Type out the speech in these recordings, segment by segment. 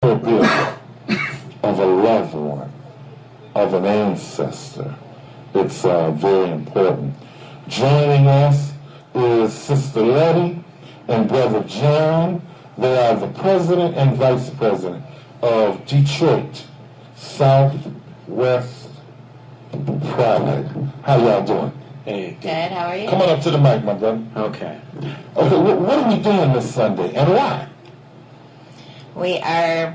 memorabilia of a loved one, of an ancestor. It's very important. Joining us is Sister Letty and Brother John. They are the President and Vice President of Detroit Southwest Pride. How y'all doing? Hey. Good, how are you? Come on up to the mic, my brother. Okay. Okay, what are we doing this Sunday and why? We are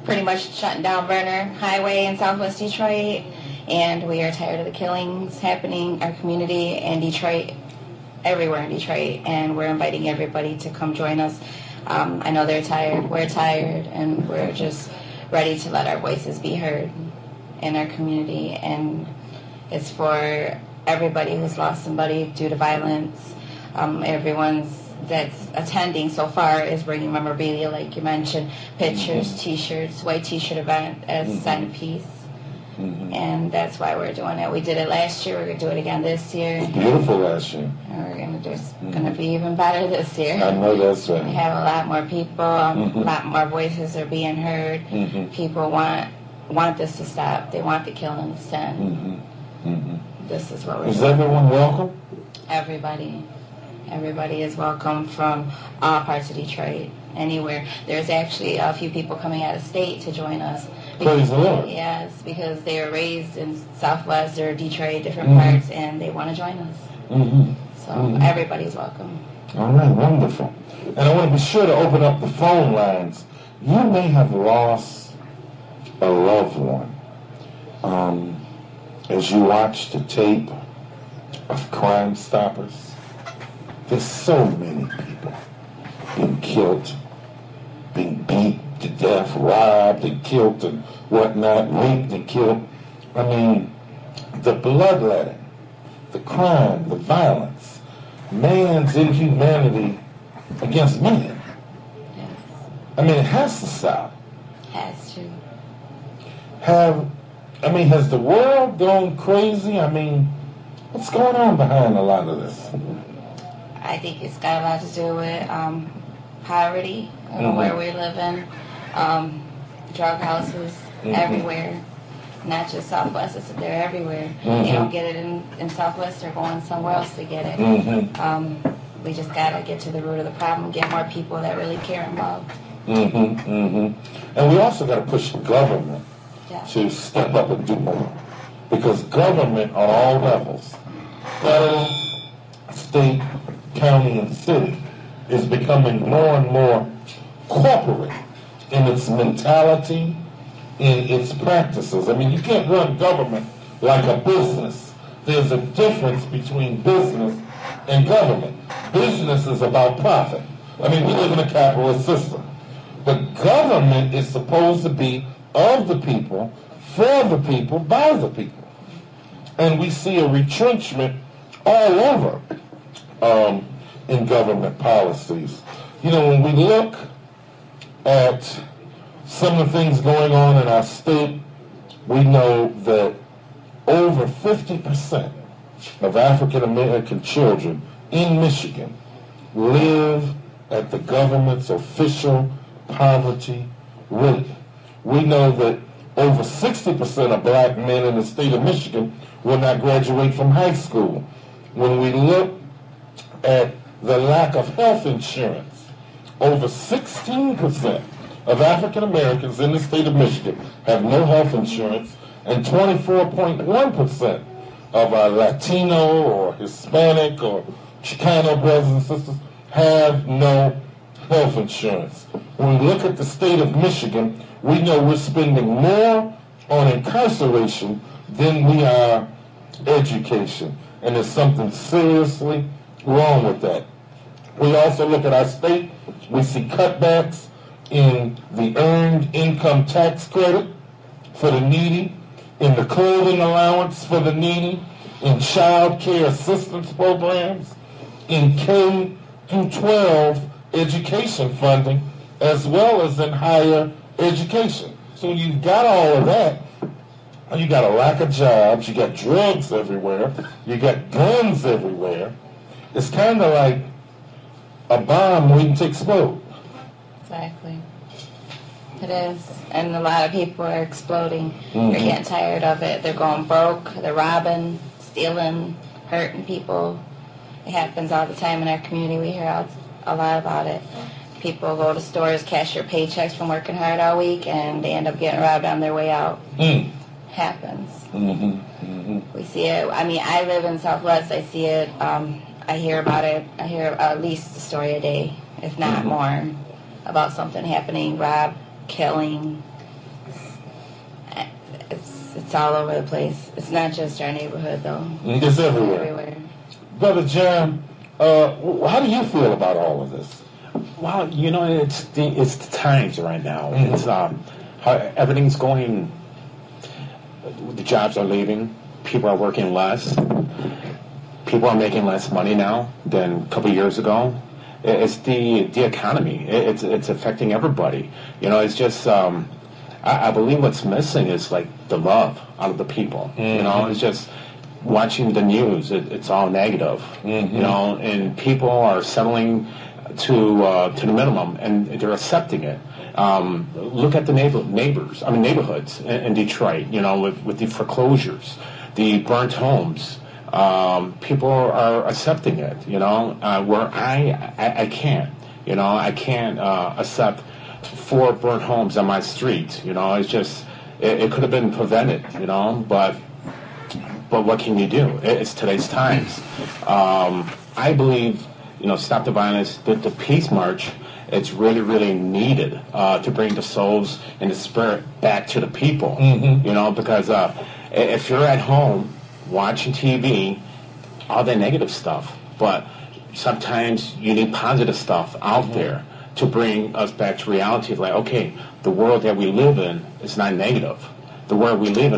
pretty much shutting down Burner Highway in Southwest Detroit, and we are tired of the killings happening in our community in Detroit, everywhere in Detroit, and we're inviting everybody to come join us. I know they're tired, we're tired, and we're just ready to let our voices be heard in our community, and it's for everybody who's lost somebody due to violence. Everyone's that's attending so far is bringing memorabilia, like you mentioned, pictures, T-shirts, white T-shirt event as a sign of peace. And that's why we're doing it. We did it last year. We're going to do it again this year. It was beautiful last year. And we're going to do it's going to be even better this year. I know that's right. We have a lot more people. A lot more voices are being heard. People want this to stop. They want the killing to stop. This is what we're doing. Is everyone welcome? Everybody. Everybody is welcome from all parts of Detroit, anywhere. There's actually a few people coming out of state to join us. Praise the Lord. Yes, because they were raised in Southwest or Detroit, different parts, and they want to join us. So everybody's welcome. All right, wonderful. And I want to be sure to open up the phone lines. You may have lost a loved one as you watch the tape of Crime Stoppers. There's so many people being killed, being beat to death, robbed and killed and whatnot, raped and killed. I mean, the bloodletting, the crime, the violence, man's inhumanity against man. Yes. I mean, it has to stop. Has to. Has the world gone crazy? I mean, what's going on behind a lot of this? I think it's got a lot to do with poverty, where we live in, drug houses everywhere, not just Southwest, they're everywhere. They don't get it in Southwest, they're going somewhere else to get it. We just got to get to the root of the problem, get more people that really care and love. And we also got to push the government to step up and do more. Because government on all levels, federal, state, county, and city, is becoming more and more corporate in its mentality, in its practices. I mean, you can't run government like a business. There's a difference between business and government. Business is about profit. I mean, we live in a capitalist system. But government is supposed to be of the people, for the people, by the people. And we see a retrenchment all over in government policies. You know, when we look at some of the things going on in our state, we know that over 50% of African American children in Michigan live at the government's official poverty rate. We know that over 60% of black men in the state of Michigan will not graduate from high school. When we look at the lack of health insurance, over 16% of African Americans in the state of Michigan have no health insurance, and 24.1% of our Latino or Hispanic or Chicano brothers and sisters have no health insurance. When we look at the state of Michigan, we know we're spending more on incarceration than we are education. And there's something seriously wrong with that. We also look at our state, we see cutbacks in the earned income tax credit for the needy, in the clothing allowance for the needy, in child care assistance programs, in K through 12 education funding, as well as in higher education. So you've got all of that. You got a lack of jobs, you got drugs everywhere, you got guns everywhere. It's kind of like a bomb waiting to explode. Exactly. It is. And a lot of people are exploding. They're getting tired of it. They're going broke. They're robbing, stealing, hurting people. It happens all the time in our community. We hear a lot about it. People go to stores, cash their paychecks from working hard all week, and they end up getting robbed on their way out. Happens. We see it. I mean, I live in Southwest. I see it. I hear about it. I hear at least a story a day, if not more, about something happening, rob, killing. It's all over the place. It's not just our neighborhood, though. It's everywhere. Brother John, how do you feel about all of this? Well, you know, it's the times right now. It's how everything's going. The jobs are leaving. People are working less. People are making less money now than a couple of years ago. It's the economy. It's affecting everybody. You know, it's just. I believe what's missing is like the love out of the people. You know, it's just watching the news. It's all negative. You know, and people are settling to the minimum, and they're accepting it. Look at the neighborhoods in Detroit. You know, with the foreclosures, the burnt homes. People are accepting it. You know, where I can't. You know, I can't accept 4 burnt homes on my street. You know, it's just it could have been prevented. You know, but what can you do? It's today's times. I believe. You know, stop the violence. The peace march, it's really, really needed to bring the souls and the spirit back to the people. You know, because if you're at home watching TV, all that negative stuff, but sometimes you need positive stuff out there to bring us back to reality. Like, okay, the world that we live in is not negative. The world we live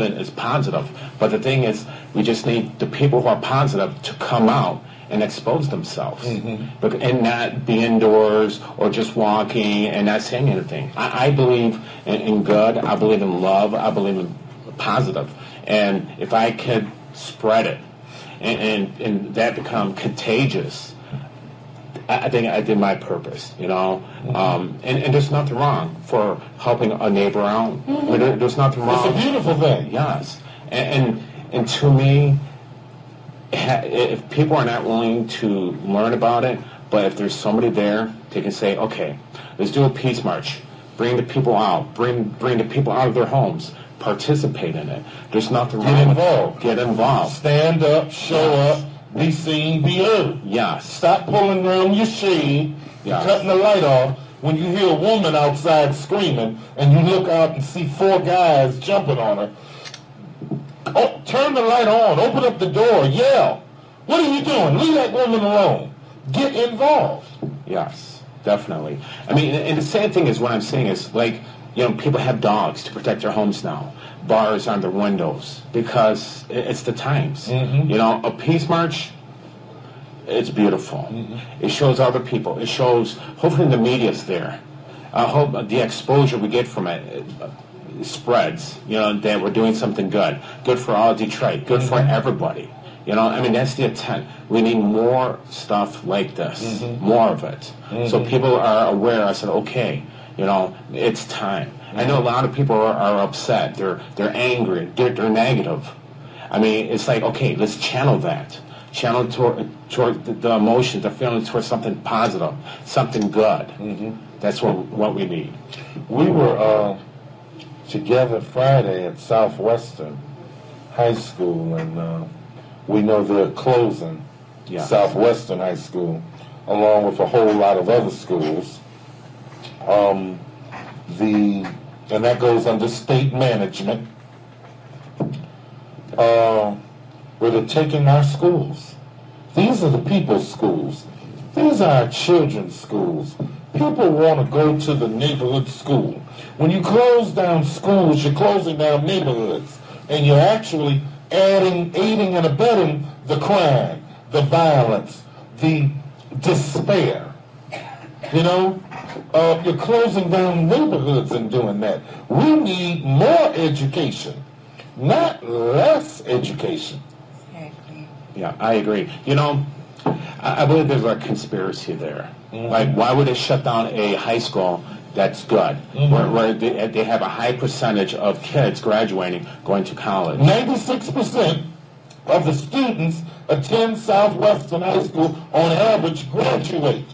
in is positive. But the thing is, we just need the people who are positive to come out and expose themselves, and not be indoors or just walking and not saying anything. I believe in good. I believe in love. I believe in positive. And if I could spread it and that become contagious, I think I did my purpose, you know. And there's nothing wrong for helping a neighbor out. There's nothing wrong. It's a beautiful thing. Yes. And to me, if people are not willing to learn about it, but if there's somebody there, they can say, okay, let's do a peace march. Bring the people out. Bring the people out of their homes. Participate in it. There's nothing wrong. Get involved. Stand up, show up, be seen, be heard. Yes. Stop pulling around your shade, cutting the light off. When you hear a woman outside screaming and you look out and see 4 guys jumping on her, turn the light on, open up the door, yell. What are you doing? Leave that woman alone. Get involved. Yes, definitely. I mean, and the sad thing is what I'm saying is, like, you know, people have dogs to protect their homes now. Bars on their windows because it's the times. You know, a peace march, it's beautiful. It shows other people. It shows, hopefully the media's there. I hope the exposure we get from it spreads, you know, that we're doing something good. Good for all Detroit. Good for everybody. You know, I mean, that's the intent. We need more stuff like this. More of it. So people are aware. I said, okay, you know, it's time. I know a lot of people are upset. They're angry. They're negative. I mean, it's like, okay, let's channel that. Channel toward the emotions, the feelings towards something positive, something good. That's what we need. We were together Friday at Southwestern High School, and we know they're closing Southwestern High School, along with a whole lot of other schools. And that goes under state management, where they're taking our schools. These are the people's schools. These are our children's schools. People want to go to the neighborhood school. When you close down schools, you're closing down neighborhoods, and you're actually aiding and abetting the crime, the violence, the despair. You know, you're closing down neighborhoods and doing that. We need more education, not less education. Yeah, I agree. You know, I believe there's a conspiracy there. Like, why would they shut down a high school that's good. Where they have a high percentage of kids graduating, going to college. 96% of the students attend Southwestern High School on average graduate.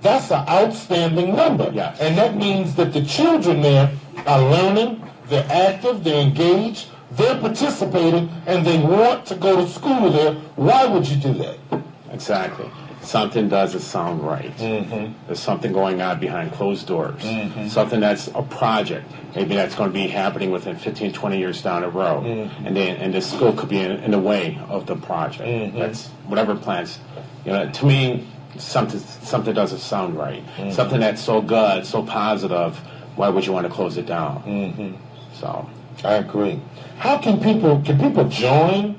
That's an outstanding number. Yes. And that means that the children there are learning, they're active, they're engaged, they're participating, and they want to go to school there. Why would you do that? Exactly. Something doesn't sound right. There's something going on behind closed doors. Something that's a project. Maybe that's going to be happening within 15, 20 years down the road. And the school could be in the way of the project. That's whatever plans. To me, something doesn't sound right. Something that's so good, so positive, why would you want to close it down? So I agree. How can people join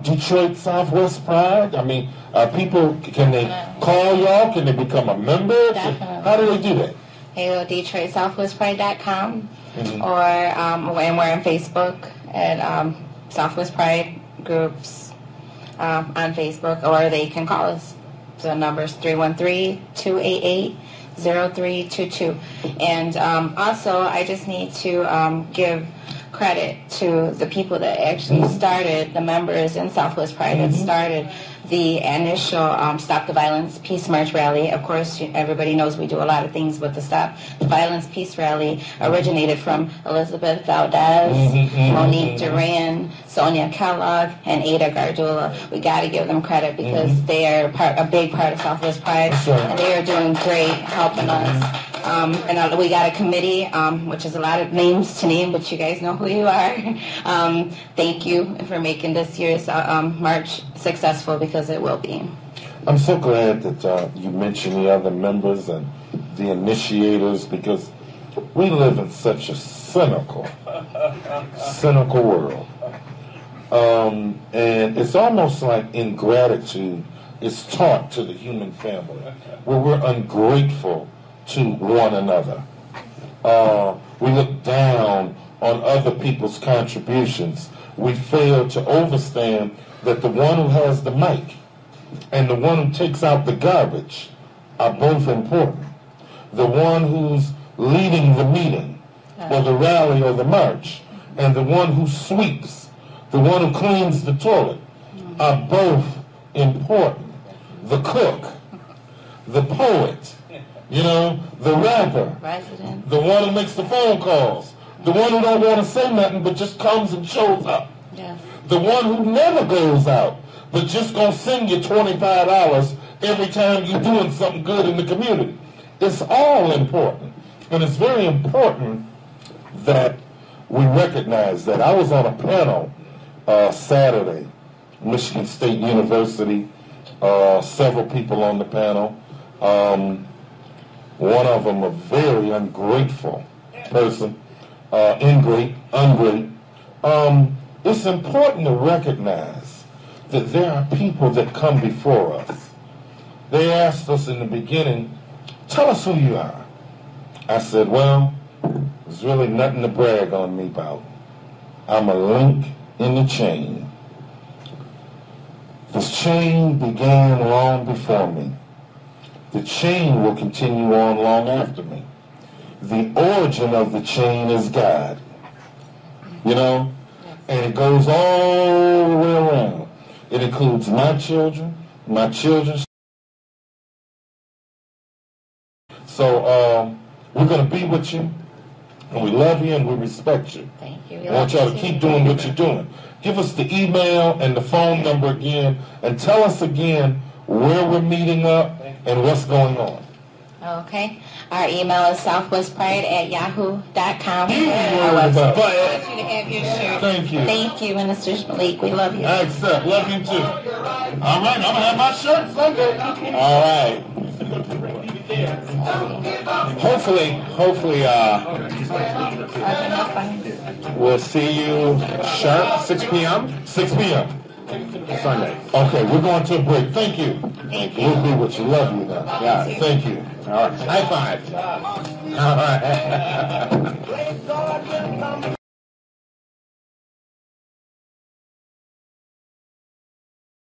Detroit Southwest Pride? I mean, can they call y'all? Can they become a member? Definitely. How do they do that? They go to DetroitSouthwestPride.com, or and we're on Facebook at Southwest Pride groups on Facebook, or they can call us. The number's 313-288-0322. And also, I just need to give credit to the people that actually started, the members in Southwest Pride that started the initial Stop the Violence Peace March rally. Of course, everybody knows we do a lot of things, but the Stop the Violence Peace rally originated from Elizabeth Valdez, Monique Duran, Sonia Kellogg, and Ada Gardula. We got to give them credit because they are a big part of Southwest Pride, and they are doing great helping us. And we got a committee, which is a lot of names to name, but you guys know who you are. Thank you for making this year's march successful, because it will be. I'm so glad that you mentioned the other members and the initiators, because we live in such a cynical world. And it's almost like ingratitude is taught to the human family, where we're ungrateful to one another. We look down on other people's contributions. We fail to understand that the one who has the mic and the one who takes out the garbage are both important. The one who's leading the meeting or the rally or the march, and the one who sweeps, the one who cleans the toilet, are both important. The cook, the poet, the rapper, the one who makes the phone calls, the one who don't want to say nothing but just comes and shows up, the one who never goes out but just gonna send you $25 every time you're doing something good in the community. It's all important, and it's very important that we recognize that. I was on a panel Saturday, Michigan State University, several people on the panel. One of them a very ungrateful person, ungrateful. It's important to recognize that there are people that come before us. They asked us in the beginning, tell us who you are. I said, well, there's really nothing to brag on me about. I'm a link in the chain. This chain began long before me. The chain will continue on long after me. The origin of the chain is God. And it goes all the way around. It includes my children, my children's. So we're going to be with you, and we love you, and we respect you. Thank you. I want y'all to keep doing what you're doing. Give us the email and the phone number again, and tell us again where we're meeting up and what's going on. Okay. Our email is southwestpride@yahoo.com. You have your shirt. Thank you. Thank you, Minister Malik. We love you. I accept. Love you too. All right. I'm going to have my shirt Sunday. All right. Hopefully, we'll see you sharp 6 p.m. 6 p.m. Sunday. Okay, we're going to a break. Thank you. Thank you. We'll be with you. Love you now. Yeah. Thank you. All right. High five. All right.